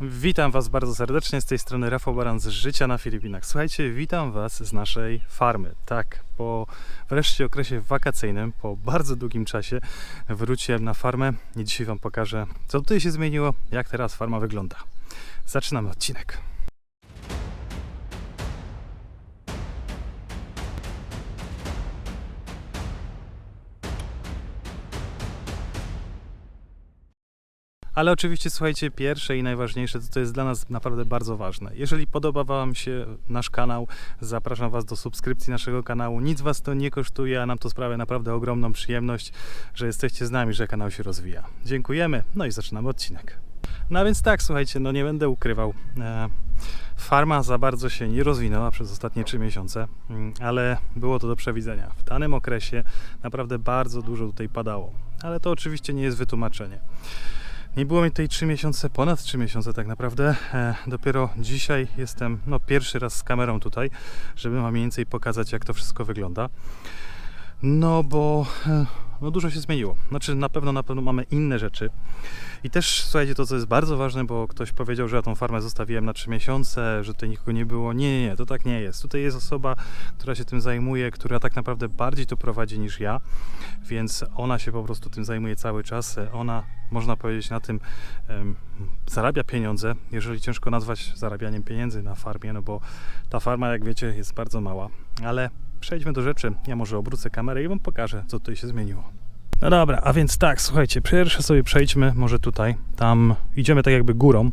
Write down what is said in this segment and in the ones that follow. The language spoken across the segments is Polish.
Witam Was bardzo serdecznie, z tej strony Rafał Baran z Życia na Filipinach. Słuchajcie, witam Was z naszej farmy. Tak, po wreszcie okresie wakacyjnym, po bardzo długim czasie wróciłem na farmę i dzisiaj Wam pokażę, co tutaj się zmieniło, jak teraz farma wygląda. Zaczynamy odcinek. Ale oczywiście, słuchajcie, pierwsze i najważniejsze, to jest dla nas naprawdę bardzo ważne. Jeżeli podoba Wam się nasz kanał, zapraszam Was do subskrypcji naszego kanału. Nic Was to nie kosztuje, a nam to sprawia naprawdę ogromną przyjemność, że jesteście z nami, że kanał się rozwija. Dziękujemy, no i zaczynamy odcinek. No więc tak, słuchajcie, no nie będę ukrywał. Farma za bardzo się nie rozwinęła przez ostatnie 3 miesiące, ale było to do przewidzenia. W danym okresie naprawdę bardzo dużo tutaj padało, ale to oczywiście nie jest wytłumaczenie. Nie było mi tutaj 3 miesiące, ponad 3 miesiące tak naprawdę. Dopiero dzisiaj jestem pierwszy raz z kamerą tutaj, żeby Wam mniej więcej pokazać, jak to wszystko wygląda. No bo dużo się zmieniło. Znaczy na pewno mamy inne rzeczy. I też słuchajcie, to co jest bardzo ważne, bo ktoś powiedział, że ja tą farmę zostawiłem na 3 miesiące, że tutaj nikogo nie było. Nie, to tak nie jest. Tutaj jest osoba, która się tym zajmuje, która tak naprawdę bardziej to prowadzi niż ja, więc ona się po prostu tym zajmuje cały czas. Ona, można powiedzieć, na tym zarabia pieniądze, jeżeli ciężko nazwać zarabianiem pieniędzy na farmie, no bo ta farma, jak wiecie, jest bardzo mała. Ale przejdźmy do rzeczy. Ja może obrócę kamerę i Wam pokażę, co tutaj się zmieniło. No dobra, a więc tak, słuchajcie, pierwsze sobie przejdźmy może tutaj, tam idziemy tak jakby górą.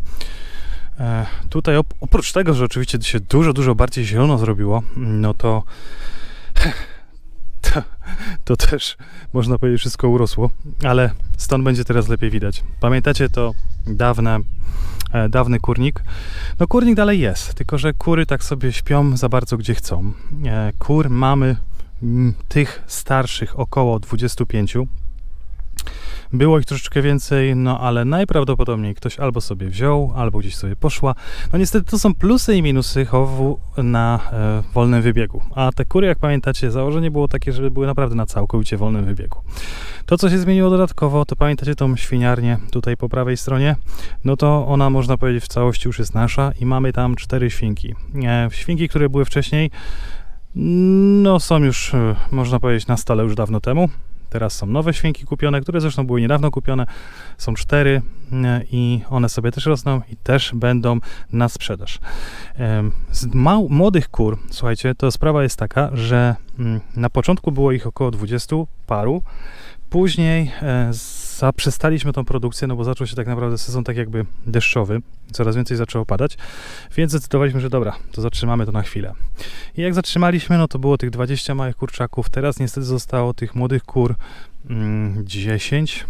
Tutaj oprócz tego, że oczywiście się dużo bardziej zielono zrobiło, no to też można powiedzieć wszystko urosło, ale stąd będzie teraz lepiej widać. Pamiętacie to dawny kurnik? No kurnik dalej jest, tylko że kury tak sobie śpią za bardzo gdzie chcą. Kur mamy tych starszych około 25. Było ich troszeczkę więcej, no ale najprawdopodobniej ktoś albo sobie wziął, albo gdzieś sobie poszła. No niestety to są plusy i minusy chowu na wolnym wybiegu. A te kury, jak pamiętacie, założenie było takie, żeby były naprawdę na całkowicie wolnym wybiegu. To, co się zmieniło dodatkowo, to pamiętacie tą świniarnię tutaj po prawej stronie? No to ona, można powiedzieć, w całości już jest nasza i mamy tam 4 świnki. Świnki, które były wcześniej, no są już, można powiedzieć, na stole już dawno temu. Teraz są nowe świnki kupione, które zresztą były niedawno kupione. Są 4 i one sobie też rosną i też będą na sprzedaż. Z młodych kur, słuchajcie, to sprawa jest taka, że na początku było ich około 20 paru. Później zaprzestaliśmy tą produkcję, no bo zaczął się tak naprawdę sezon tak jakby deszczowy. Coraz więcej zaczęło padać, więc zdecydowaliśmy, że dobra, to zatrzymamy to na chwilę. I jak zatrzymaliśmy, no to było tych 20 małych kurczaków. Teraz niestety zostało tych młodych kur 10,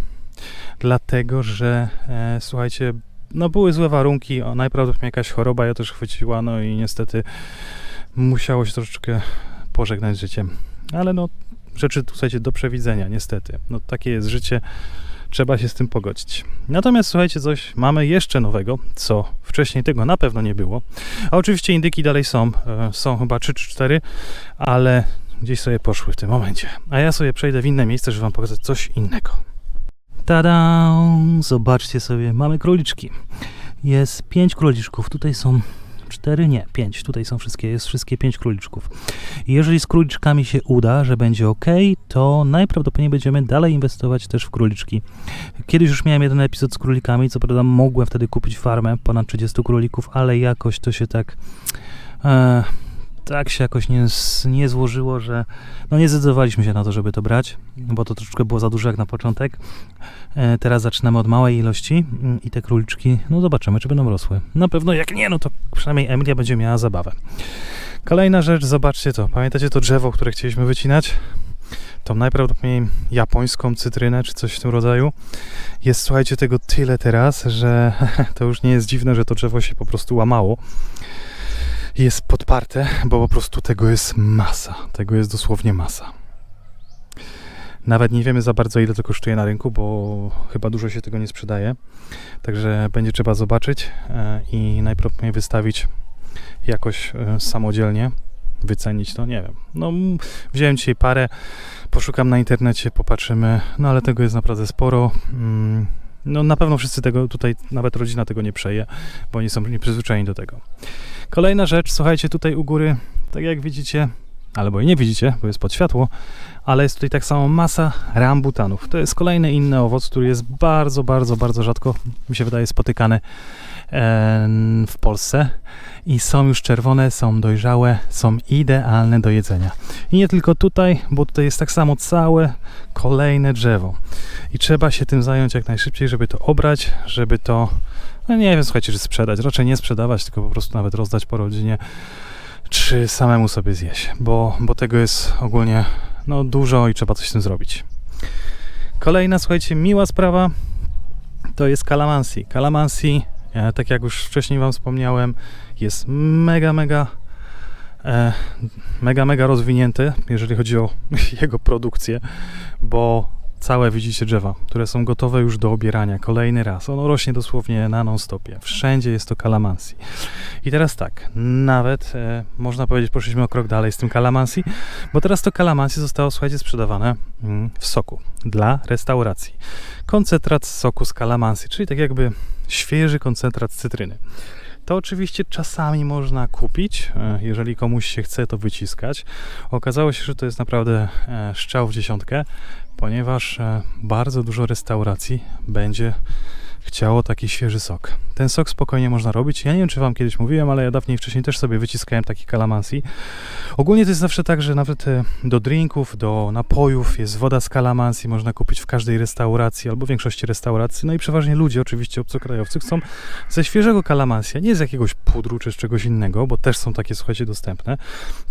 dlatego że słuchajcie, no były złe warunki, najprawdopodobniej jakaś choroba ja też chwyciła, no i niestety musiało się troszeczkę pożegnać z życiem. Ale no rzeczy, słuchajcie, do przewidzenia, niestety. No takie jest życie, trzeba się z tym pogodzić. Natomiast słuchajcie, coś mamy jeszcze nowego, co wcześniej tego na pewno nie było. A oczywiście indyki dalej są chyba 3 czy 4, ale gdzieś sobie poszły w tym momencie. A ja sobie przejdę w inne miejsce, żeby Wam pokazać coś innego. Tada! Zobaczcie sobie, mamy króliczki. Jest 5 króliczków, tutaj są 4, nie, 5. Tutaj są wszystkie 5 króliczków. I jeżeli z króliczkami się uda, że będzie ok, to najprawdopodobniej będziemy dalej inwestować też w króliczki. Kiedyś już miałem jeden epizod z królikami, co prawda mogłem wtedy kupić farmę ponad 30 królików, ale jakoś to się tak się jakoś nie złożyło, że nie zdecydowaliśmy się na to, żeby to brać, bo to troszeczkę było za dużo jak na początek. Teraz zaczynamy od małej ilości i te króliczki, no zobaczymy, czy będą rosły. Na pewno jak nie, no to przynajmniej Emilia będzie miała zabawę. Kolejna rzecz, zobaczcie to. Pamiętacie to drzewo, które chcieliśmy wycinać? Tą najprawdopodobniej japońską cytrynę, czy coś w tym rodzaju. Jest, słuchajcie, tego tyle teraz, że to już nie jest dziwne, że to drzewo się po prostu łamało. Jest podparte, bo po prostu tego jest masa. Tego jest dosłownie masa. Nawet nie wiemy za bardzo, ile to kosztuje na rynku, bo chyba dużo się tego nie sprzedaje. Także będzie trzeba zobaczyć i najprawdopodobniej wystawić jakoś samodzielnie. Wycenić to, nie wiem. No, wziąłem dzisiaj parę, poszukam na internecie, popatrzymy, no ale tego jest naprawdę sporo. No na pewno wszyscy tego tutaj, nawet rodzina tego nie przeje, bo oni są nieprzyzwyczajeni do tego. Kolejna rzecz, słuchajcie, tutaj u góry, tak jak widzicie, albo i nie widzicie, bo jest pod światło, ale jest tutaj tak samo masa rambutanów. To jest kolejny inny owoc, który jest bardzo, bardzo, bardzo rzadko, mi się wydaje, spotykany w Polsce i są już czerwone, są dojrzałe, są idealne do jedzenia. I nie tylko tutaj, bo tutaj jest tak samo całe kolejne drzewo i trzeba się tym zająć jak najszybciej, żeby to obrać, żeby to, no nie wiem, słuchajcie, czy sprzedać, raczej nie sprzedawać, tylko po prostu nawet rozdać po rodzinie, czy samemu sobie zjeść, bo tego jest ogólnie no, dużo i trzeba coś z tym zrobić. Kolejna, słuchajcie, miła sprawa to jest kalamansi. Kalamansi, tak jak już wcześniej Wam wspomniałem, jest mega rozwinięty, jeżeli chodzi o jego produkcję, bo całe widzicie drzewa, które są gotowe już do obierania kolejny raz. Ono rośnie dosłownie na non-stopie. Wszędzie jest to kalamansi. I teraz tak, nawet można powiedzieć, poszliśmy o krok dalej z tym kalamansi, bo teraz to kalamansi zostało, słuchajcie, sprzedawane w soku dla restauracji. Koncentrat soku z kalamansi, czyli tak jakby świeży koncentrat cytryny. To oczywiście czasami można kupić, jeżeli komuś się chce to wyciskać. Okazało się, że to jest naprawdę strzał w dziesiątkę, ponieważ bardzo dużo restauracji będzie chciało taki świeży sok. Ten sok spokojnie można robić. Ja nie wiem, czy Wam kiedyś mówiłem, ale ja dawniej wcześniej też sobie wyciskałem taki kalamansi. Ogólnie to jest zawsze tak, że nawet do drinków, do napojów jest woda z kalamansi, można kupić w każdej restauracji albo w większości restauracji. No i przeważnie ludzie, oczywiście obcokrajowcy, chcą ze świeżego kalamansia, nie z jakiegoś pudru czy z czegoś innego, bo też są takie, słuchajcie, dostępne,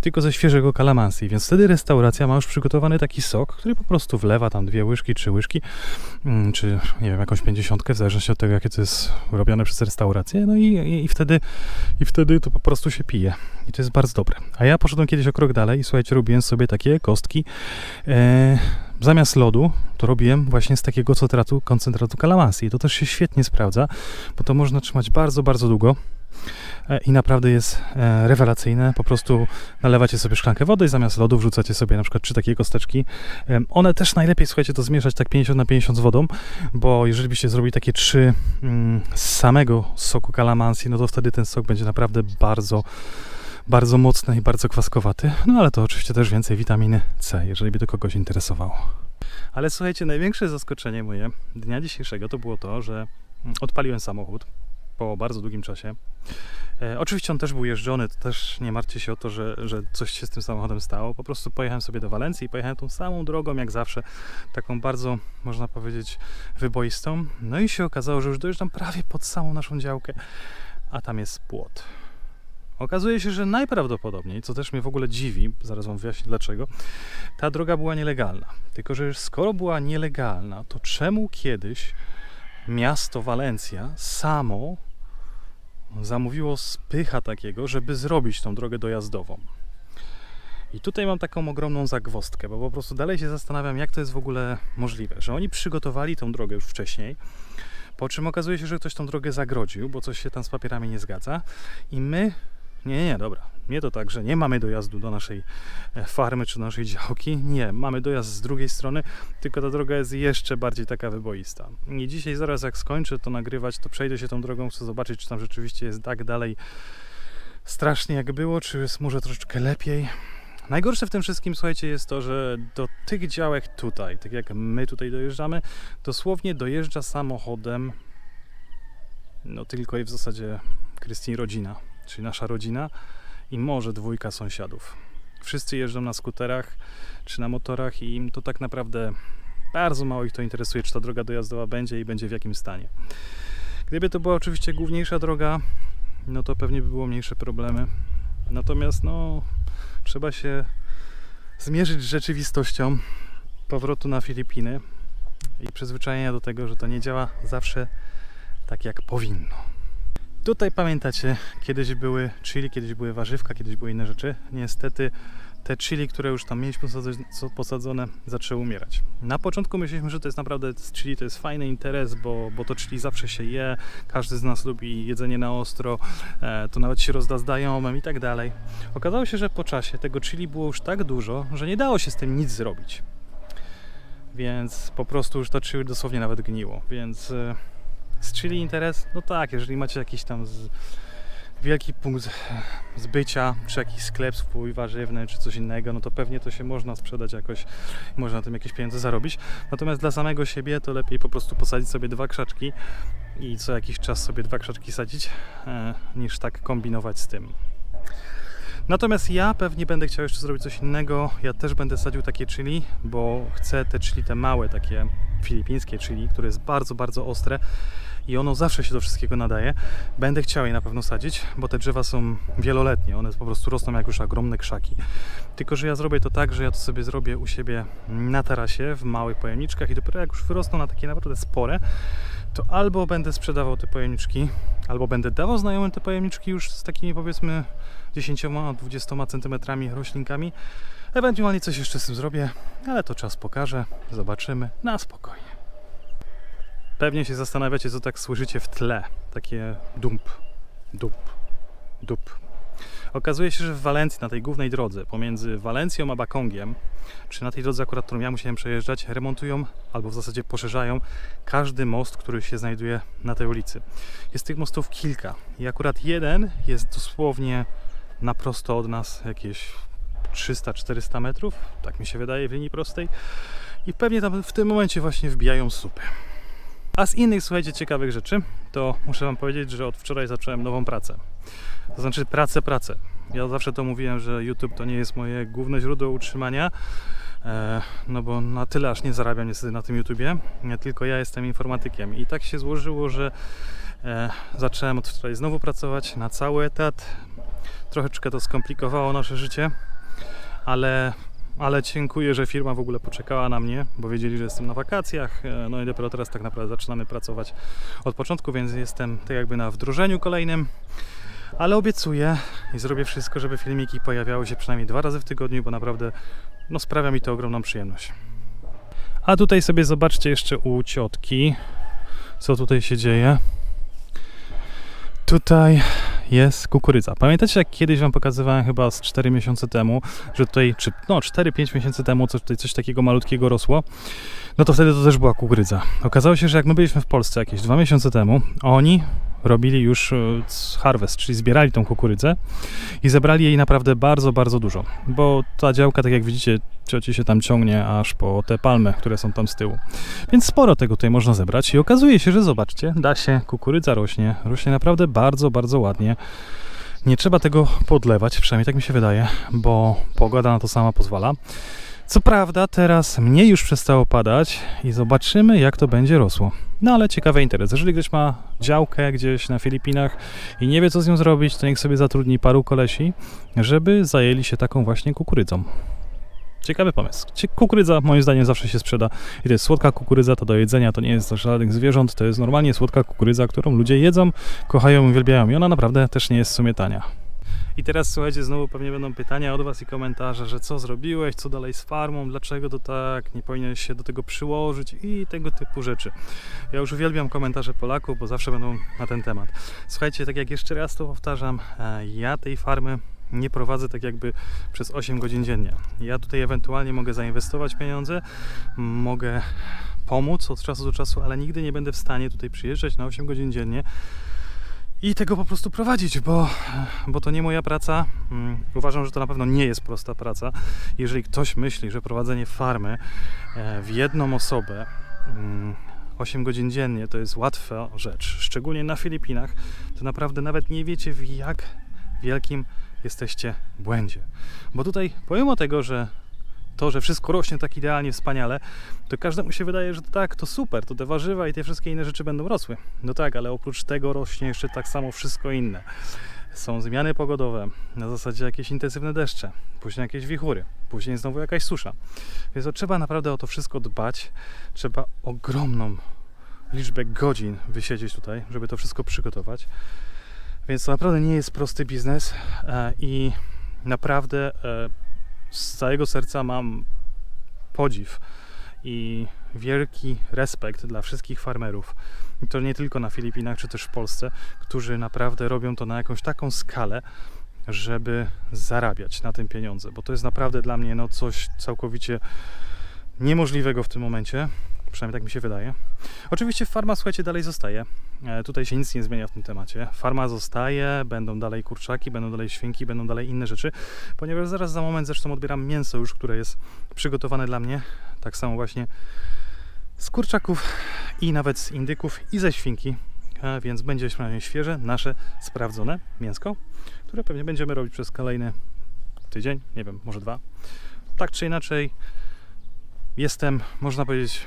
tylko ze świeżego kalamansi. Więc wtedy restauracja ma już przygotowany taki sok, który po prostu wlewa tam 2 łyżki, 3 łyżki, czy nie wiem, jakąś 50, w zależności od tego, jakie to jest robione przez restaurację, no i wtedy to po prostu się pije. I to jest bardzo dobre. A ja poszedłem kiedyś o krok dalej i słuchajcie, robiłem sobie takie kostki. Zamiast lodu to robiłem właśnie z takiego koncentratu kalamansi. I to też się świetnie sprawdza, bo to można trzymać bardzo, bardzo długo. I naprawdę jest rewelacyjne. Po prostu nalewacie sobie szklankę wody i zamiast lodu wrzucacie sobie na przykład 3 takie kosteczki. One też najlepiej, słuchajcie, to zmieszać tak 50/50 z wodą, bo jeżeli byście zrobili takie 3 z samego soku kalamansi, no to wtedy ten sok będzie naprawdę bardzo, bardzo mocny i bardzo kwaskowaty. No ale to oczywiście też więcej witaminy C, jeżeli by to kogoś interesowało. Ale słuchajcie, największe zaskoczenie moje dnia dzisiejszego to było to, że odpaliłem samochód po bardzo długim czasie. Oczywiście on też był jeżdżony, to też nie martwcie się o to, że coś się z tym samochodem stało. Po prostu pojechałem sobie do Walencji i pojechałem tą samą drogą jak zawsze, taką bardzo, można powiedzieć, wyboistą. No i się okazało, że już dojeżdżam prawie pod samą naszą działkę, a tam jest płot. Okazuje się, że najprawdopodobniej, co też mnie w ogóle dziwi, zaraz Wam wyjaśnię dlaczego, ta droga była nielegalna. Tylko że skoro była nielegalna, to czemu kiedyś miasto Walencja samo zamówiło spycha takiego, żeby zrobić tą drogę dojazdową? I tutaj mam taką ogromną zagwozdkę, bo po prostu dalej się zastanawiam, jak to jest w ogóle możliwe, że oni przygotowali tą drogę już wcześniej, po czym okazuje się, że ktoś tą drogę zagrodził, bo coś się tam z papierami nie zgadza i my... Dobra. Nie to tak, że nie mamy dojazdu do naszej farmy czy do naszej działki. Nie, mamy dojazd z drugiej strony, tylko ta droga jest jeszcze bardziej taka wyboista. I dzisiaj zaraz jak skończę to nagrywać, to przejdę się tą drogą, chcę zobaczyć, czy tam rzeczywiście jest tak dalej strasznie jak było, czy jest może troszeczkę lepiej. Najgorsze w tym wszystkim, słuchajcie, jest to, że do tych działek tutaj, tak jak my tutaj dojeżdżamy, dosłownie dojeżdża samochodem no tylko i w zasadzie Krystyn rodzina, czyli nasza rodzina i może 2 sąsiadów. Wszyscy jeżdżą na skuterach czy na motorach i im to tak naprawdę bardzo mało ich to interesuje, czy ta droga dojazdowa będzie i będzie w jakim stanie. Gdyby to była oczywiście główniejsza droga, no to pewnie by było mniejsze problemy. Natomiast no, trzeba się zmierzyć z rzeczywistością powrotu na Filipiny i przyzwyczajenia do tego, że to nie działa zawsze tak jak powinno. Tutaj pamiętacie, kiedyś były chili, kiedyś były warzywka, kiedyś były inne rzeczy. Niestety te chili, które już tam mieliśmy posadzone, zaczęły umierać. Na początku myśleliśmy, że to jest naprawdę chili, to jest fajny interes, bo to chili zawsze się je, każdy z nas lubi jedzenie na ostro, to nawet się rozda znajomym i tak dalej. Okazało się, że po czasie tego chili było już tak dużo, że nie dało się z tym nic zrobić. więc po prostu już to chili dosłownie nawet gniło, więc z chili interes, no tak, jeżeli macie jakiś tam wielki punkt zbycia, czy jakiś sklep swój warzywny, czy coś innego, no to pewnie to się można sprzedać jakoś, można na tym jakieś pieniądze zarobić. Natomiast dla samego siebie to lepiej po prostu posadzić sobie 2 krzaczki i co jakiś czas sobie 2 krzaczki sadzić, niż tak kombinować z tym. Natomiast ja pewnie będę chciał jeszcze zrobić coś innego. Ja też będę sadził takie chili, bo chcę te chili, te małe, takie filipińskie chili, które jest bardzo, bardzo ostre i ono zawsze się do wszystkiego nadaje. Będę chciał je na pewno sadzić, bo te drzewa są wieloletnie, one po prostu rosną jak już ogromne krzaki. Tylko że ja zrobię to tak, że ja to sobie zrobię u siebie na tarasie, w małych pojemniczkach i dopiero jak już wyrosną na takie naprawdę spore, to albo będę sprzedawał te pojemniczki, albo będę dawał znajomym te pojemniczki już z takimi powiedzmy 10-20 cm roślinkami. Ewentualnie coś jeszcze z tym zrobię, ale to czas pokaże, zobaczymy na spokojnie. Pewnie się zastanawiacie, co tak słyszycie w tle. Takie dump, dup, dup. Okazuje się, że w Walencji, na tej głównej drodze pomiędzy Walencją a Bakongiem, czy na tej drodze akurat, którą ja musiałem przejeżdżać, remontują, albo w zasadzie poszerzają każdy most, który się znajduje na tej ulicy. Jest tych mostów kilka i akurat jeden jest dosłownie na prosto od nas jakieś 300-400 metrów, tak mi się wydaje, w linii prostej i pewnie tam w tym momencie właśnie wbijają słupy. A z innych, słuchajcie, ciekawych rzeczy, to muszę wam powiedzieć, że od wczoraj zacząłem nową pracę. To znaczy pracę. Ja zawsze to mówiłem, że YouTube to nie jest moje główne źródło utrzymania, no bo na tyle aż nie zarabiam niestety na tym YouTubie, tylko ja jestem informatykiem i tak się złożyło, że zacząłem od wczoraj znowu pracować na cały etat. Troszeczkę to skomplikowało nasze życie, ale dziękuję, że firma w ogóle poczekała na mnie, bo wiedzieli, że jestem na wakacjach, no i dopiero teraz tak naprawdę zaczynamy pracować od początku, więc jestem tak jakby na wdrożeniu kolejnym, ale obiecuję i zrobię wszystko, żeby filmiki pojawiały się przynajmniej 2 razy w tygodniu, bo naprawdę no, sprawia mi to ogromną przyjemność. A tutaj sobie zobaczcie jeszcze u ciotki, co tutaj się dzieje. Tutaj jest kukurydza. Pamiętacie, jak kiedyś wam pokazywałem chyba z 4 miesiące temu, że tutaj, czy no 4-5 miesięcy temu tutaj coś takiego malutkiego rosło? No to wtedy to też była kukurydza. Okazało się, że jak my byliśmy w Polsce jakieś 2 miesiące temu, oni robili już harvest, czyli zbierali tą kukurydzę i zebrali jej naprawdę bardzo, bardzo dużo, bo ta działka, tak jak widzicie, cioci się tam ciągnie aż po te palmy, które są tam z tyłu. Więc sporo tego tutaj można zebrać i okazuje się, że zobaczcie, da się, kukurydza rośnie naprawdę bardzo, bardzo ładnie. Nie trzeba tego podlewać, przynajmniej tak mi się wydaje, bo pogoda na to sama pozwala. Co prawda teraz mniej już przestało padać i zobaczymy, jak to będzie rosło. No ale ciekawy interes. Jeżeli ktoś ma działkę gdzieś na Filipinach i nie wie, co z nią zrobić, to niech sobie zatrudni paru kolesi, żeby zajęli się taką właśnie kukurydzą. Ciekawy pomysł. Kukurydza moim zdaniem zawsze się sprzeda i to jest słodka kukurydza, to do jedzenia, to nie jest dla żadnych zwierząt, to jest normalnie słodka kukurydza, którą ludzie jedzą, kochają i uwielbiają i ona naprawdę też nie jest w sumie tania. I teraz słuchajcie, znowu pewnie będą pytania od was i komentarze, że co zrobiłeś, co dalej z farmą, dlaczego to tak, nie powinieneś się do tego przyłożyć i tego typu rzeczy. Ja już uwielbiam komentarze Polaków, bo zawsze będą na ten temat. Słuchajcie, tak jak jeszcze raz to powtarzam, ja tej farmy nie prowadzę tak jakby przez 8 godzin dziennie. Ja tutaj ewentualnie mogę zainwestować pieniądze, mogę pomóc od czasu do czasu, ale nigdy nie będę w stanie tutaj przyjeżdżać na 8 godzin dziennie i tego po prostu prowadzić, bo to nie moja praca. Uważam, że to na pewno nie jest prosta praca. Jeżeli ktoś myśli, że prowadzenie farmy w jedną osobę 8 godzin dziennie to jest łatwa rzecz, szczególnie na Filipinach, to naprawdę nawet nie wiecie, w jak wielkim jesteście błędzie. Bo tutaj, pomimo tego, że wszystko rośnie tak idealnie, wspaniale, to każdemu się wydaje, że tak, to super, to te warzywa i te wszystkie inne rzeczy będą rosły. No tak, ale oprócz tego rośnie jeszcze tak samo wszystko inne. Są zmiany pogodowe, na zasadzie jakieś intensywne deszcze, później jakieś wichury, później znowu jakaś susza. Więc to trzeba naprawdę o to wszystko dbać, trzeba ogromną liczbę godzin wysiedzieć tutaj, żeby to wszystko przygotować. Więc to naprawdę nie jest prosty biznes i naprawdę z całego serca mam podziw i wielki respekt dla wszystkich farmerów. I to nie tylko na Filipinach, czy też w Polsce, którzy naprawdę robią to na jakąś taką skalę, żeby zarabiać na tym pieniądze, bo to jest naprawdę dla mnie no coś całkowicie niemożliwego w tym momencie. Przynajmniej tak mi się wydaje. Oczywiście farma, słuchajcie, dalej zostaje. Tutaj się nic nie zmienia w tym temacie. Farma zostaje, będą dalej kurczaki, będą dalej świnki, będą dalej inne rzeczy, ponieważ zaraz za moment zresztą odbieram mięso już, które jest przygotowane dla mnie. Tak samo właśnie z kurczaków i nawet z indyków i ze świnki. Więc będzie przynajmniej świeże, nasze, sprawdzone mięsko, które pewnie będziemy robić przez kolejny tydzień, nie wiem, może 2. Tak czy inaczej jestem, można powiedzieć,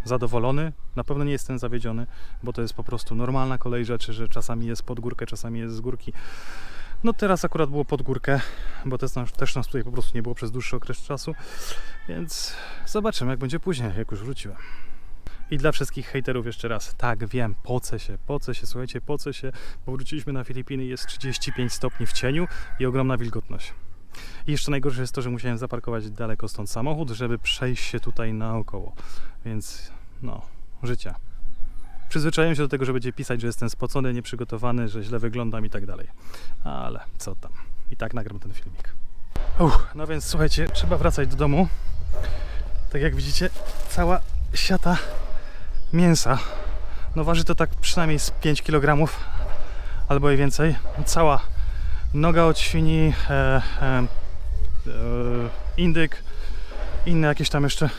zadowolony. Na pewno nie jestem zawiedziony, bo to jest po prostu normalna kolej rzeczy, że czasami jest pod górkę, czasami jest z górki. No teraz akurat było pod górkę, bo też nas tutaj po prostu nie było przez dłuższy okres czasu, więc zobaczymy, jak będzie później, jak już wróciłem. I dla wszystkich hejterów jeszcze raz, tak, wiem, pocę się, słuchajcie, pocę się, bo wróciliśmy na Filipiny, jest 35 stopni w cieniu i ogromna wilgotność. I jeszcze najgorsze jest to, że musiałem zaparkować daleko stąd samochód, żeby przejść się tutaj naokoło. Więc no, życie. Przyzwyczaiłem się do tego, że będzie pisać, że jestem spocony, nieprzygotowany, że źle wyglądam i tak dalej. Ale co tam. I tak nagram ten filmik. No więc słuchajcie, trzeba wracać do domu. Tak jak widzicie, cała siata mięsa. No waży to tak przynajmniej z 5 kg albo i więcej. Cała noga od świni, indyk, inne jakieś tam jeszcze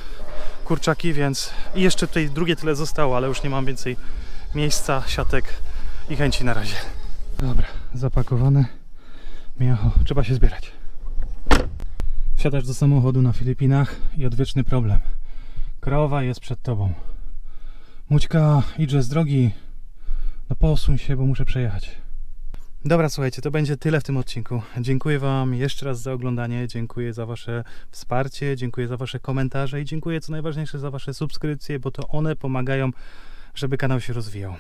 kurczaki, więc i jeszcze tutaj drugie tyle zostało, ale już nie mam więcej miejsca, siatek i chęci na razie. Dobra, zapakowane mięcho, trzeba się zbierać. Wsiadasz do samochodu na Filipinach i odwieczny problem. Krowa jest przed tobą. Mućka, idźże z drogi. No posuń się, bo muszę przejechać. Dobra, słuchajcie, to będzie tyle w tym odcinku. Dziękuję Wam jeszcze raz za oglądanie, dziękuję za Wasze wsparcie, dziękuję za Wasze komentarze i dziękuję co najważniejsze za Wasze subskrypcje, bo to one pomagają, żeby kanał się rozwijał.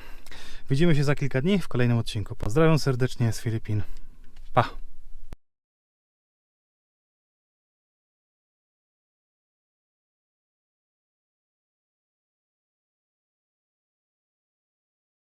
Widzimy się za kilka dni w kolejnym odcinku. Pozdrawiam serdecznie z Filipin. Pa!